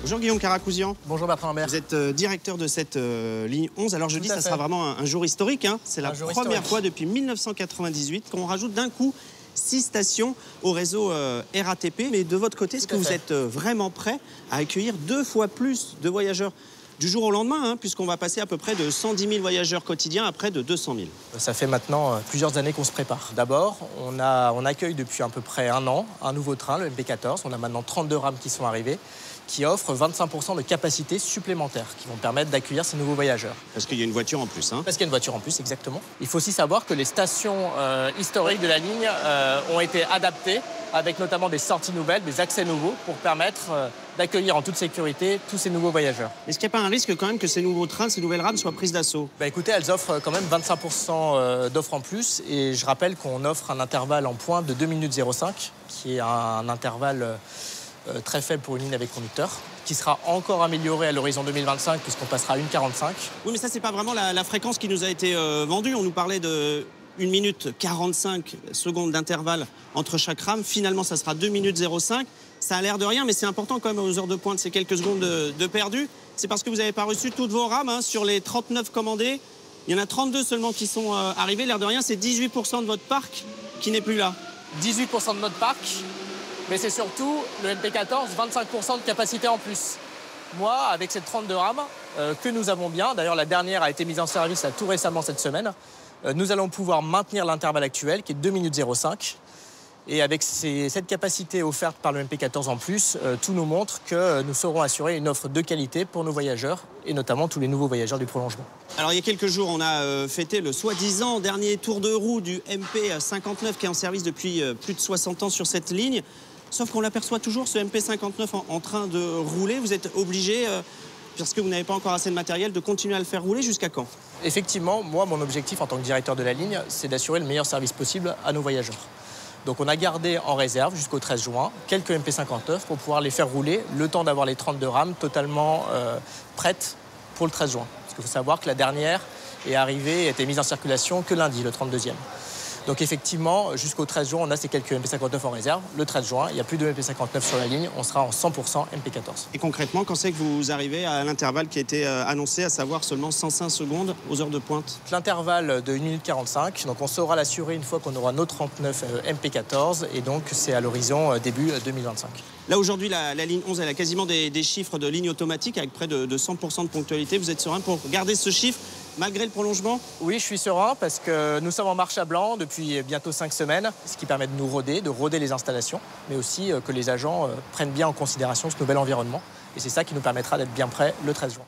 Bonjour Guillaume Caracousian. Bonjour Bertrand Lambert. Vous êtes directeur de cette ligne 11. Alors jeudi, ça sera vraiment un jour historique. Hein. C'est la première fois depuis 1998 qu'on rajoute d'un coup 6 stations au réseau RATP. Mais de votre côté, est-ce que vous êtes vraiment prêt à accueillir 2 fois plus de voyageurs du jour au lendemain, hein, puisqu'on va passer à peu près de 110 000 voyageurs quotidiens à près de 200 000. Ça fait maintenant plusieurs années qu'on se prépare. D'abord, on accueille depuis à peu près un an un nouveau train, le MP14. On a maintenant 32 rames qui sont arrivées, qui offrent 25% de capacité supplémentaire, qui vont permettre d'accueillir ces nouveaux voyageurs. Parce qu'il y a une voiture en plus. Hein. Parce qu'il y a une voiture en plus, exactement. Il faut aussi savoir que les stations historiques de la ligne ont été adaptées, avec notamment des sorties nouvelles, des accès nouveaux, pour permettre d'accueillir en toute sécurité tous ces nouveaux voyageurs. Est-ce qu'il n'y a pas un risque quand même que ces nouveaux trains, ces nouvelles rames soient prises d'assaut? Écoutez, elles offrent quand même 25% d'offres en plus. Et je rappelle qu'on offre un intervalle en pointe de 2 minutes 05, qui est un intervalle très faible pour une ligne avec conducteur, qui sera encore amélioré à l'horizon 2025, puisqu'on passera à 1,45. Oui, mais ça, c'est pas vraiment la fréquence qui nous a été vendue. On nous parlait de 1 minute 45 secondes d'intervalle entre chaque rame. Finalement, ça sera 2 minutes 05. Ça a l'air de rien, mais c'est important quand même aux heures de pointe, ces quelques secondes de perdu. C'est parce que vous n'avez pas reçu toutes vos rames. Hein. Sur les 39 commandées, il y en a 32 seulement qui sont arrivées. L'air de rien, c'est 18% de votre parc qui n'est plus là. 18% de notre parc, mais c'est surtout le MP14, 25% de capacité en plus. Moi, avec ces 32 rames que nous avons bien, d'ailleurs la dernière a été mise en service là, tout récemment cette semaine, nous allons pouvoir maintenir l'intervalle actuel qui est 2 minutes 05. Et avec cette capacité offerte par le MP14 en plus, tout nous montre que nous saurons assurer une offre de qualité pour nos voyageurs et notamment tous les nouveaux voyageurs du prolongement. Alors il y a quelques jours, on a fêté le soi-disant dernier tour de roue du MP59 qui est en service depuis plus de 60 ans sur cette ligne. Sauf qu'on l'aperçoit toujours, ce MP59 en train de rouler. Vous êtes obligé, parce que vous n'avez pas encore assez de matériel, de continuer à le faire rouler jusqu'à quand? Effectivement, moi, mon objectif en tant que directeur de la ligne, c'est d'assurer le meilleur service possible à nos voyageurs. Donc on a gardé en réserve jusqu'au 13 juin quelques MP59 pour pouvoir les faire rouler le temps d'avoir les 32 rames totalement prêtes pour le 13 juin. Parce qu'il faut savoir que la dernière est arrivée et a été mise en circulation que lundi, le 32e. Donc effectivement, jusqu'au 13 juin, on a ces quelques MP59 en réserve. Le 13 juin, il n'y a plus de MP59 sur la ligne, on sera en 100% MP14. Et concrètement, quand c'est que vous arrivez à l'intervalle qui a été annoncé, à savoir seulement 105 secondes aux heures de pointe? L'intervalle de 1 minute 45, donc on saura l'assurer une fois qu'on aura nos 39 MP14, et donc c'est à l'horizon début 2025. Là aujourd'hui, la ligne 11, elle a quasiment des chiffres de ligne automatique avec près de 100% de ponctualité. Vous êtes serein pour garder ce chiffre malgré le prolongement? Oui, je suis serein parce que nous sommes en marche à blanc depuis bientôt 5 semaines, ce qui permet de nous roder les installations, mais aussi que les agents prennent bien en considération ce nouvel environnement. Et c'est ça qui nous permettra d'être bien prêts le 13 juin.